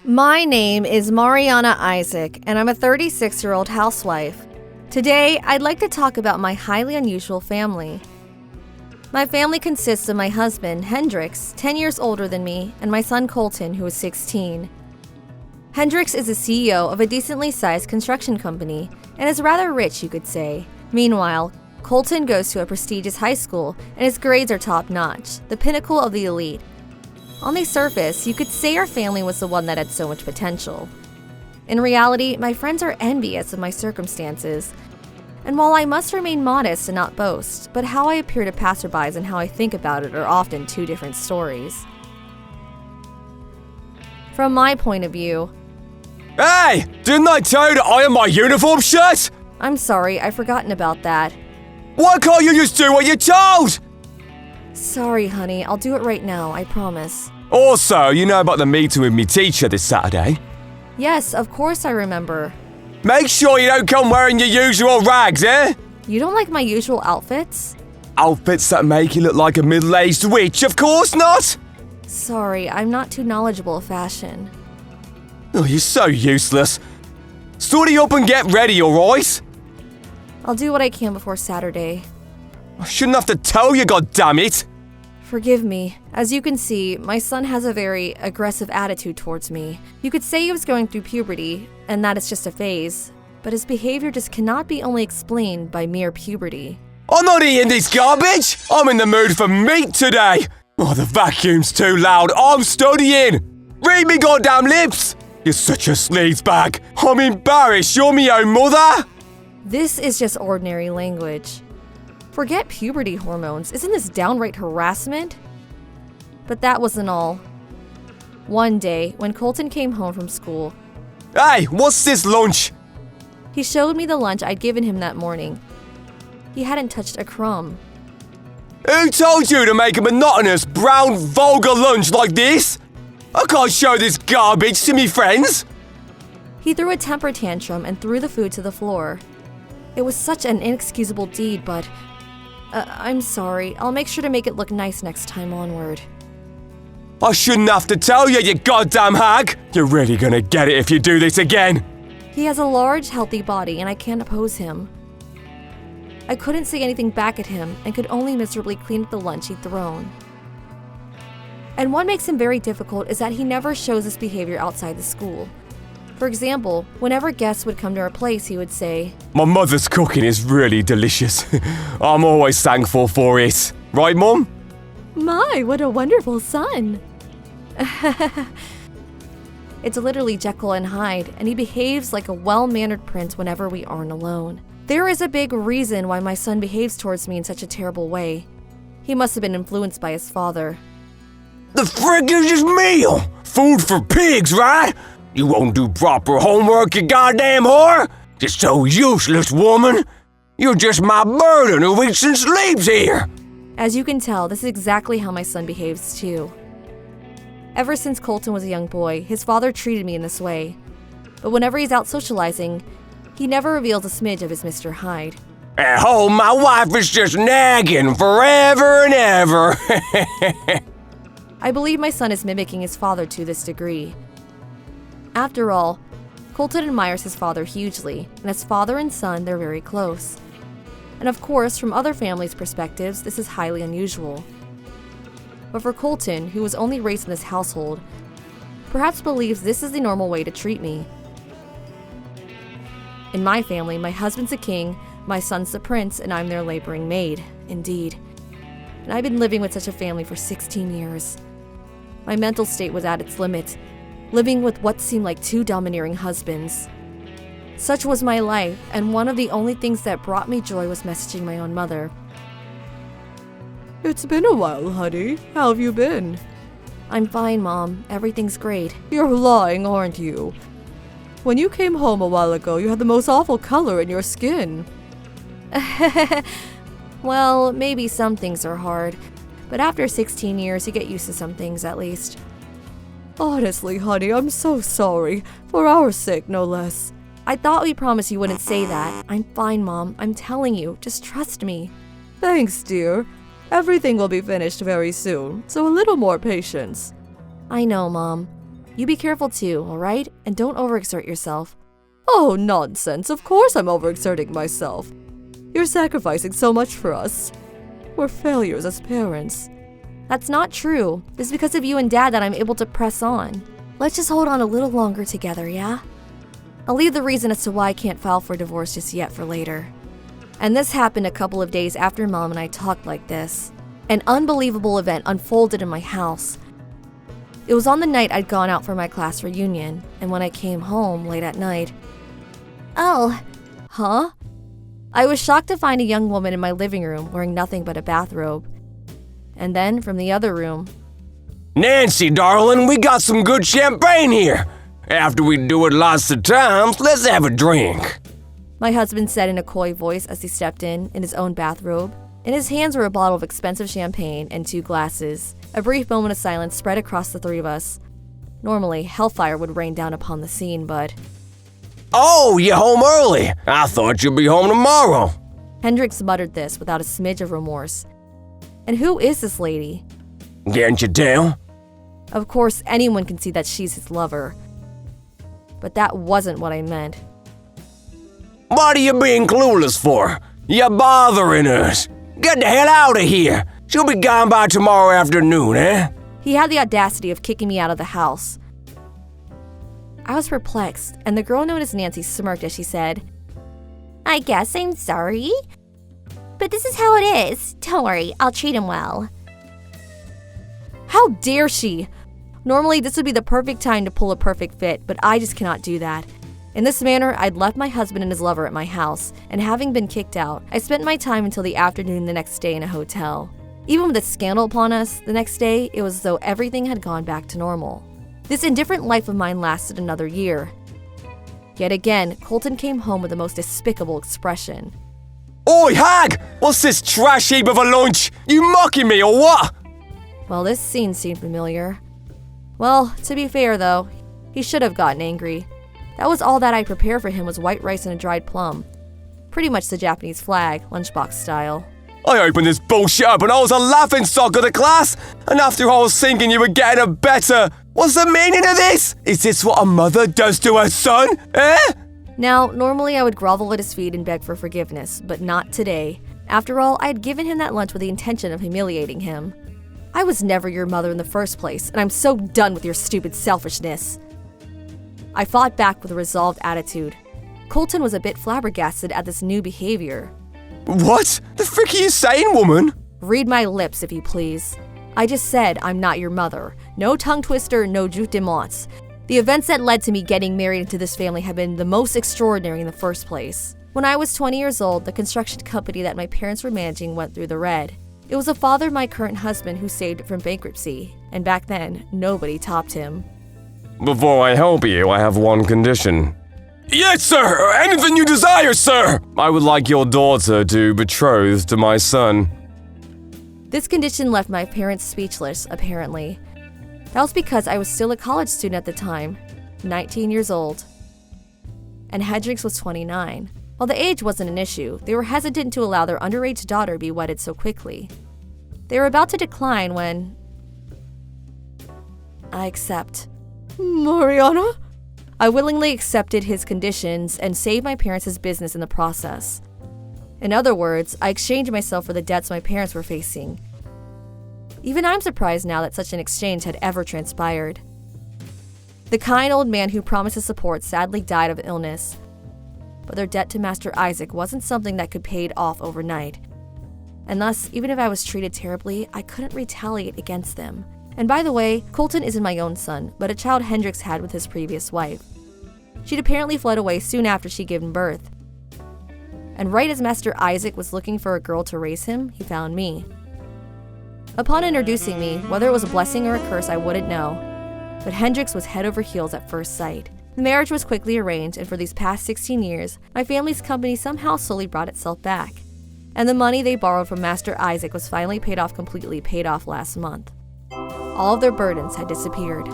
My name is Mariana Isaac, and I'm a 36-year-old housewife. Today, I'd like to talk about my highly unusual family. My family consists of my husband, Hendrix, 10 years older than me, and my son, Colton, who is 16. Hendrix is the CEO of a decently sized construction company, and is rather rich, you could say. Meanwhile, Colton goes to a prestigious high school, and his grades are top-notch, the pinnacle of the elite. On the surface, you could say our family was the one that had so much potential. In reality, my friends are envious of my circumstances. And while I must remain modest and not boast, but how I appear to passerbys and how I think about it are often two different stories. From my point of view... Hey! Didn't I tell you to iron my uniform shirt? I'm sorry, I've forgotten about that. Why can't you just do what you're told? Sorry, honey, I'll do it right now, I promise. Also, you know about the meeting with me teacher this Saturday? Yes, of course I remember. Make sure you don't come wearing your usual rags, eh? You don't like my usual outfits? Outfits that make you look like a middle-aged witch, of course not! Sorry, I'm not too knowledgeable of fashion. Oh, you're so useless. Study up and get ready, alright? I'll do what I can before Saturday. I shouldn't have to tell you, goddammit! Forgive me. As you can see, my son has a very aggressive attitude towards me. You could say he was going through puberty, and that it's just a phase, but his behavior just cannot be only explained by mere puberty. I'm not eating this garbage! I'm in the mood for meat today! Oh, the vacuum's too loud, I'm studying! Read me goddamn lips! You're such a sleazebag! I'm embarrassed, you're me own mother! This is just ordinary language. Forget puberty hormones, isn't this downright harassment? But that wasn't all. One day, when Colton came home from school, Hey, what's this lunch? he showed me the lunch I'd given him that morning. He hadn't touched a crumb. Who told you to make a monotonous, brown, vulgar lunch like this? I can't show this garbage to me friends! He threw a temper tantrum and threw the food to the floor. It was such an inexcusable deed, but... I'm sorry. I'll make sure to make it look nice next time onward. I shouldn't have to tell you, you goddamn hag! You're really gonna get it if you do this again! He has a large, healthy body, and I can't oppose him. I couldn't say anything back at him, and could only miserably clean up the lunch he'd thrown. And what makes him very difficult is that he never shows this behavior outside the school. For example, whenever guests would come to our place, he would say, My mother's cooking is really delicious. I'm always thankful for it. Right, Mum? My, what a wonderful son! It's literally Jekyll and Hyde, and he behaves like a well-mannered prince whenever we aren't alone. There is a big reason why my son behaves towards me in such a terrible way. He must have been influenced by his father. The frick is this meal? Food for pigs, right? You won't do proper homework, you goddamn whore! You're so useless, woman! You're just my burden who eats and sleeps here! As you can tell, this is exactly how my son behaves too. Ever since Colton was a young boy, his father treated me in this way. But whenever he's out socializing, he never reveals a smidge of his Mr. Hyde. At home, my wife is just nagging forever and ever. I believe my son is mimicking his father to this degree. After all, Colton admires his father hugely, and as father and son, they're very close. And of course, from other families' perspectives, this is highly unusual. But for Colton, who was only raised in this household, perhaps believes this is the normal way to treat me. In my family, my husband's a king, my son's the prince, and I'm their laboring maid, indeed. And I've been living with such a family for 16 years. My mental state was at its limit, living with what seemed like two domineering husbands. Such was my life, and one of the only things that brought me joy was messaging my own mother. It's been a while, honey. How have you been? I'm fine, Mom. Everything's great. You're lying, aren't you? When you came home a while ago, you had the most awful color in your skin. Well, maybe some things are hard, but after 16 years, you get used to some things at least. Honestly, honey, I'm so sorry. For our sake, no less. I thought we promised you wouldn't say that. I'm fine, Mom. I'm telling you. Just trust me. Thanks, dear. Everything will be finished very soon, so a little more patience. I know, Mom. You be careful too, alright? And don't overexert yourself. Oh, nonsense. Of course I'm overexerting myself. You're sacrificing so much for us. We're failures as parents. That's not true. It's because of you and Dad that I'm able to press on. Let's just hold on a little longer together, yeah? I'll leave the reason as to why I can't file for divorce just yet for later. And this happened a couple of days after Mom and I talked like this. An unbelievable event unfolded in my house. It was on the night I'd gone out for my class reunion, and when I came home late at night... Oh, huh? I was shocked to find a young woman in my living room wearing nothing but a bathrobe. And then, from the other room... Nancy, darling, we got some good champagne here. After we do it lots of times, let's have a drink. My husband said in a coy voice as he stepped in his own bathrobe. In his hands were a bottle of expensive champagne and 2 glasses. A brief moment of silence spread across the 3 of us. Normally, hellfire would rain down upon the scene, but... Oh, you're home early. I thought you'd be home tomorrow. Hendrix muttered this without a smidge of remorse. And who is this lady? Can't you tell? Of course, anyone can see that she's his lover. But that wasn't what I meant. What are you being clueless for? You're bothering us. Get the hell out of here. She'll be gone by tomorrow afternoon, eh? He had the audacity of kicking me out of the house. I was perplexed, and the girl known as Nancy smirked as she said, I guess I'm sorry. But this is how it is. Don't worry, I'll treat him well. How dare she? Normally, this would be the perfect time to pull a perfect fit, but I just cannot do that. In this manner, I'd left my husband and his lover at my house, and having been kicked out, I spent my time until the afternoon the next day in a hotel. Even with a scandal upon us, the next day, it was as though everything had gone back to normal. This indifferent life of mine lasted another year. Yet again, Colton came home with the most despicable expression. Oi, hag! What's this trash heap of a lunch? You mocking me or what? Well, this scene seemed familiar. Well, to be fair though, he should have gotten angry. That was all that I prepared for him was white rice and a dried plum. Pretty much the Japanese flag, lunchbox style. I opened this bullshit up and I was a laughingstock of the class, and after I was thinking you were getting a better... What's the meaning of this? Is this what a mother does to her son? Eh? Now, normally I would grovel at his feet and beg for forgiveness, but not today. After all, I had given him that lunch with the intention of humiliating him. I was never your mother in the first place, and I'm so done with your stupid selfishness. I fought back with a resolved attitude. Colton was a bit flabbergasted at this new behavior. What? The frick are you saying, woman? Read my lips, if you please. I just said I'm not your mother. No tongue twister, no jute de monts. The events that led to me getting married into this family have been the most extraordinary in the first place. When I was 20 years old, the construction company that my parents were managing went through the red. It was the father of my current husband who saved it from bankruptcy, and back then, nobody topped him. Before I help you, I have one condition. Yes, sir! Anything you desire, sir! I would like your daughter to betroth to my son. This condition left my parents speechless, apparently. That was because I was still a college student at the time, 19 years old. And Hendrix was 29. While the age wasn't an issue, they were hesitant to allow their underage daughter be wedded so quickly. They were about to decline when... I accept. Mariana? I willingly accepted his conditions and saved my parents' his business in the process. In other words, I exchanged myself for the debts my parents were facing. Even I'm surprised now that such an exchange had ever transpired. The kind old man who promised his support sadly died of illness, but their debt to Master Isaac wasn't something that could be paid off overnight. And thus, even if I was treated terribly, I couldn't retaliate against them. And by the way, Colton isn't my own son, but a child Hendrix had with his previous wife. She'd apparently fled away soon after she'd given birth. And right as Master Isaac was looking for a girl to raise him, he found me. Upon introducing me, whether it was a blessing or a curse, I wouldn't know. But Hendrix was head over heels at first sight. The marriage was quickly arranged, and for these past 16 years, my family's company somehow slowly brought itself back. And the money they borrowed from Master Isaac was finally paid off last month. All of their burdens had disappeared.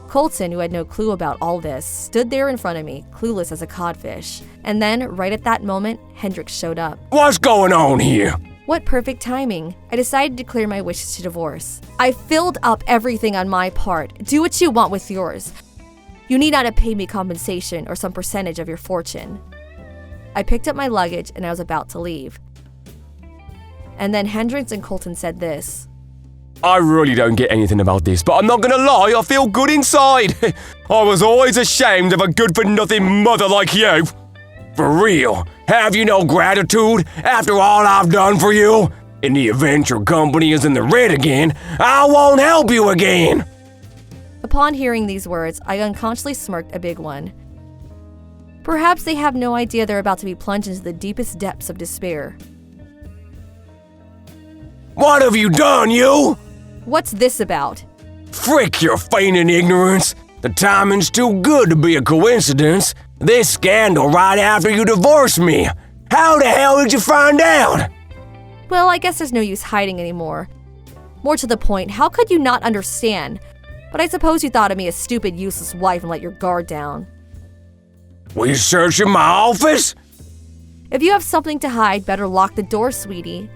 Colton, who had no clue about all this, stood there in front of me, clueless as a codfish. And then, right at that moment, Hendrix showed up. What's going on here? What perfect timing. I decided to declare my wishes to divorce. I filled up everything on my part. Do what you want with yours. You need not have paid me compensation or some percentage of your fortune. I picked up my luggage and I was about to leave. And then Hendricks and Colton said this. I really don't get anything about this, but I'm not gonna lie, I feel good inside. I was always ashamed of a good-for-nothing mother like you. For real, have you no gratitude after all I've done for you? In the event your company is in the red again, I won't help you again. Upon hearing these words, I unconsciously smirked a big one. Perhaps they have no idea they're about to be plunged into the deepest depths of despair. What have you done, you? What's this about? Frick your feigning ignorance. The timing's too good to be a coincidence. This scandal right after you divorced me. How the hell did you find out? Well, I guess there's no use hiding anymore. More to the point, how could you not understand? But I suppose you thought of me a stupid, useless wife and let your guard down. Were you searching my office? If you have something to hide, better lock the door, sweetie.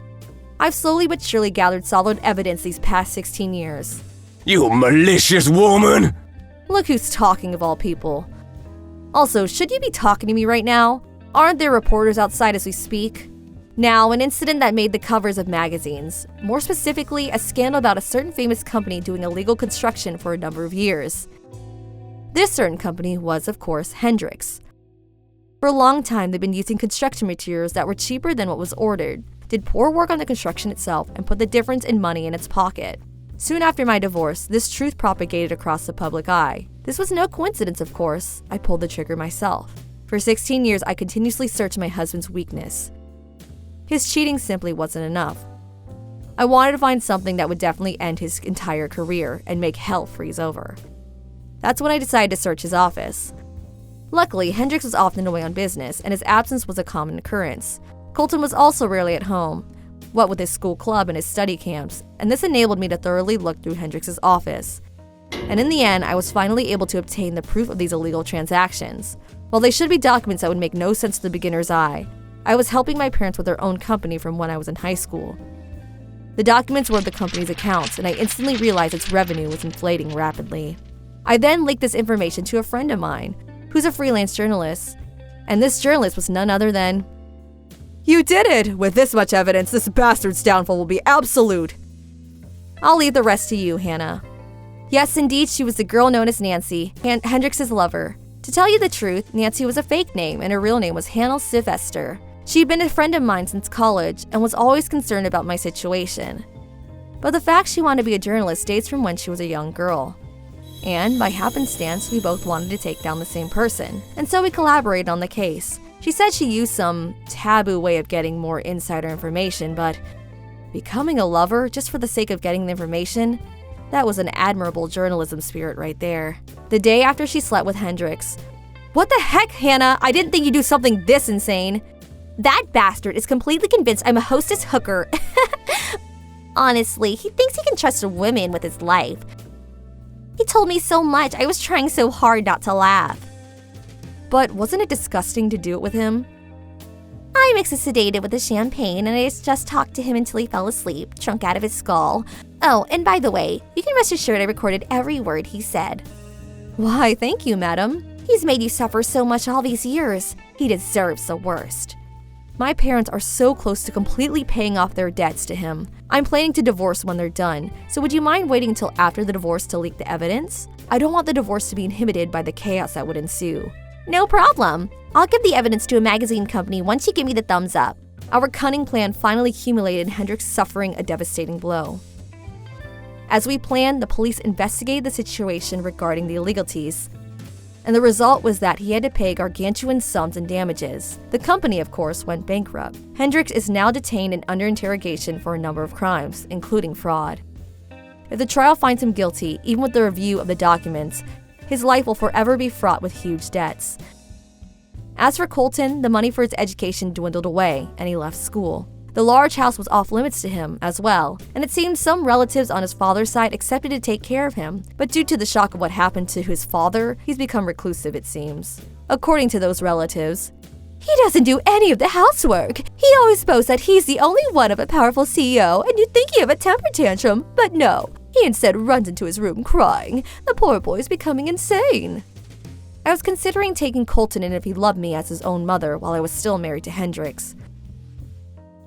I've slowly but surely gathered solid evidence these past 16 years. You malicious woman! Look who's talking of all people. Also, should you be talking to me right now? Aren't there reporters outside as we speak? Now, an incident that made the covers of magazines. More specifically, a scandal about a certain famous company doing illegal construction for a number of years. This certain company was, of course, Hendricks. For a long time, they've been using construction materials that were cheaper than what was ordered, did poor work on the construction itself, and put the difference in money in its pocket. Soon after my divorce, this truth propagated across the public eye. This was no coincidence, of course. I pulled the trigger myself. For 16 years, I continuously searched my husband's weakness. His cheating simply wasn't enough. I wanted to find something that would definitely end his entire career and make hell freeze over. That's when I decided to search his office. Luckily, Hendricks was often away on business, and his absence was a common occurrence. Colton was also rarely at home, what with his school club and his study camps, and this enabled me to thoroughly look through Hendricks' office. And in the end, I was finally able to obtain the proof of these illegal transactions. While they should be documents that would make no sense to the beginner's eye, I was helping my parents with their own company from when I was in high school. The documents were the company's accounts, and I instantly realized its revenue was inflating rapidly. I then leaked this information to a friend of mine, who's a freelance journalist, and this journalist was none other than... You did it! With this much evidence, this bastard's downfall will be absolute. I'll leave the rest to you, Hannah. Yes, indeed, she was the girl known as Nancy, Hendricks' lover. To tell you the truth, Nancy was a fake name, and her real name was Hannah Sylvester. She'd been a friend of mine since college, and was always concerned about my situation. But the fact she wanted to be a journalist dates from when she was a young girl. And, by happenstance, we both wanted to take down the same person, and so we collaborated on the case. She said she used some taboo way of getting more insider information, but becoming a lover just for the sake of getting the information? That was an admirable journalism spirit right there. The day after she slept with Hendricks. What the heck, Hannah? I didn't think you'd do something this insane. That bastard is completely convinced I'm a hostess hooker. Honestly, he thinks he can trust women with his life. He told me so much, I was trying so hard not to laugh. But wasn't it disgusting to do it with him? I mixed a sedative with the champagne and I just talked to him until he fell asleep, drunk out of his skull. Oh, and by the way, you can rest assured I recorded every word he said. Why, thank you, madam. He's made you suffer so much all these years. He deserves the worst. My parents are so close to completely paying off their debts to him. I'm planning to divorce when they're done, so would you mind waiting until after the divorce to leak the evidence? I don't want the divorce to be inhibited by the chaos that would ensue. No problem. I'll give the evidence to a magazine company once you give me the thumbs up. Our cunning plan finally culminated in Hendricks suffering a devastating blow. As we planned, the police investigated the situation regarding the illegalities, and the result was that he had to pay gargantuan sums in damages. The company, of course, went bankrupt. Hendricks is now detained and under interrogation for a number of crimes, including fraud. If the trial finds him guilty, even with the review of the documents, his life will forever be fraught with huge debts. As for Colton, the money for his education dwindled away, and he left school. The large house was off limits to him as well, and it seemed some relatives on his father's side accepted to take care of him, but due to the shock of what happened to his father, he's become reclusive, it seems. According to those relatives, He doesn't do any of the housework. He always boasts that he's the only one of a powerful CEO, and you'd think he'd have a temper tantrum, but no. He instead runs into his room crying. The poor boy's becoming insane. I was considering taking Colton in if he loved me as his own mother while I was still married to Hendrix.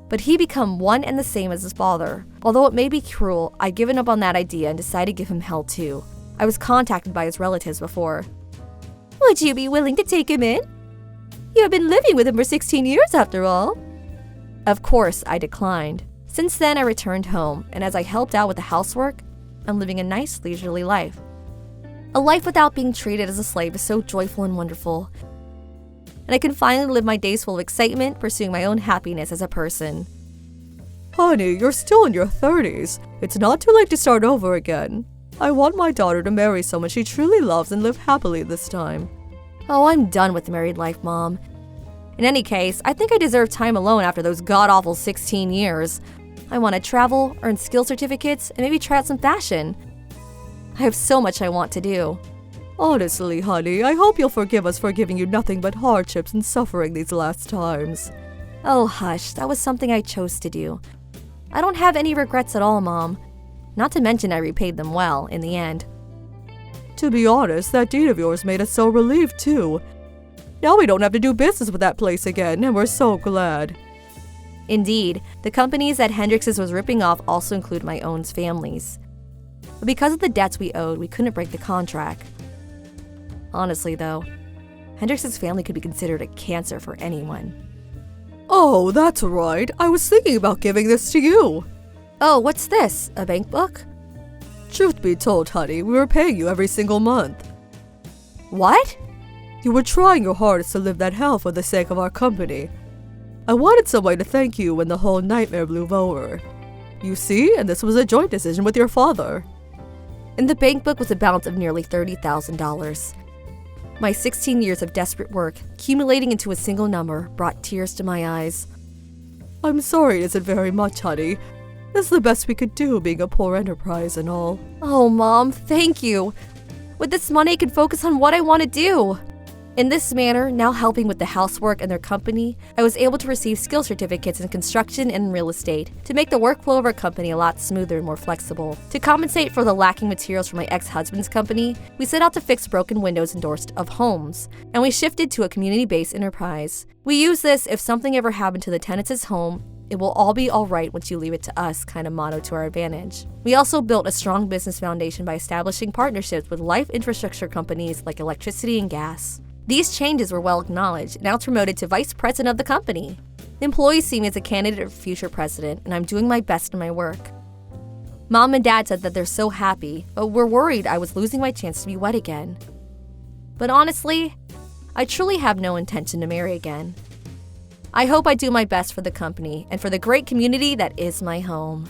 But he become one and the same as his father. Although it may be cruel, I'd given up on that idea and decided to give him hell too. I was contacted by his relatives before. Would you be willing to take him in? You have been living with him for 16 years after all. Of course, I declined. Since then, I returned home, and as I helped out with the housework, I'm living a nice, leisurely life. A life without being treated as a slave is so joyful and wonderful. And I can finally live my days full of excitement, pursuing my own happiness as a person. Honey, you're still in your 30s. It's not too late to start over again. I want my daughter to marry someone she truly loves and live happily this time. Oh, I'm done with married life, Mom. In any case, I think I deserve time alone after those god-awful 16 years. I want to travel, earn skill certificates, and maybe try out some fashion. I have so much I want to do. Honestly, honey, I hope you'll forgive us for giving you nothing but hardships and suffering these last times. Oh, hush, that was something I chose to do. I don't have any regrets at all, Mom. Not to mention I repaid them well, in the end. To be honest, that deed of yours made us so relieved, too. Now we don't have to do business with that place again, and we're so glad. Indeed, the companies that Hendrix's was ripping off also include my own families. But because of the debts we owed, we couldn't break the contract. Honestly, though, Hendrix's family could be considered a cancer for anyone. Oh, that's right. I was thinking about giving this to you. Oh, what's this? A bank book? Truth be told, honey, we were paying you every single month. What? You were trying your hardest to live that hell for the sake of our company. I wanted some way to thank you when the whole nightmare blew over. You see, and this was a joint decision with your father. In the bank book was a balance of nearly $30,000. My 16 years of desperate work, accumulating into a single number, brought tears to my eyes. I'm sorry it isn't very much, honey. This is the best we could do, being a poor enterprise and all. Oh, Mom, thank you. With this money, I can focus on what I want to do. In this manner, now helping with the housework and their company, I was able to receive skill certificates in construction and real estate to make the workflow of our company a lot smoother and more flexible. To compensate for the lacking materials from my ex-husband's company, we set out to fix broken windows and doors of homes, and we shifted to a community-based enterprise. We use this if something ever happened to the tenants' home, it will all be all right once you leave it to us kind of motto to our advantage. We also built a strong business foundation by establishing partnerships with life infrastructure companies like electricity and gas. These changes were well acknowledged, and I was promoted to vice president of the company. The employees see me as a candidate for future president, and I'm doing my best in my work. Mom and Dad said that they're so happy, but were worried I was losing my chance to be wed again. But honestly, I truly have no intention to marry again. I hope I do my best for the company and for the great community that is my home.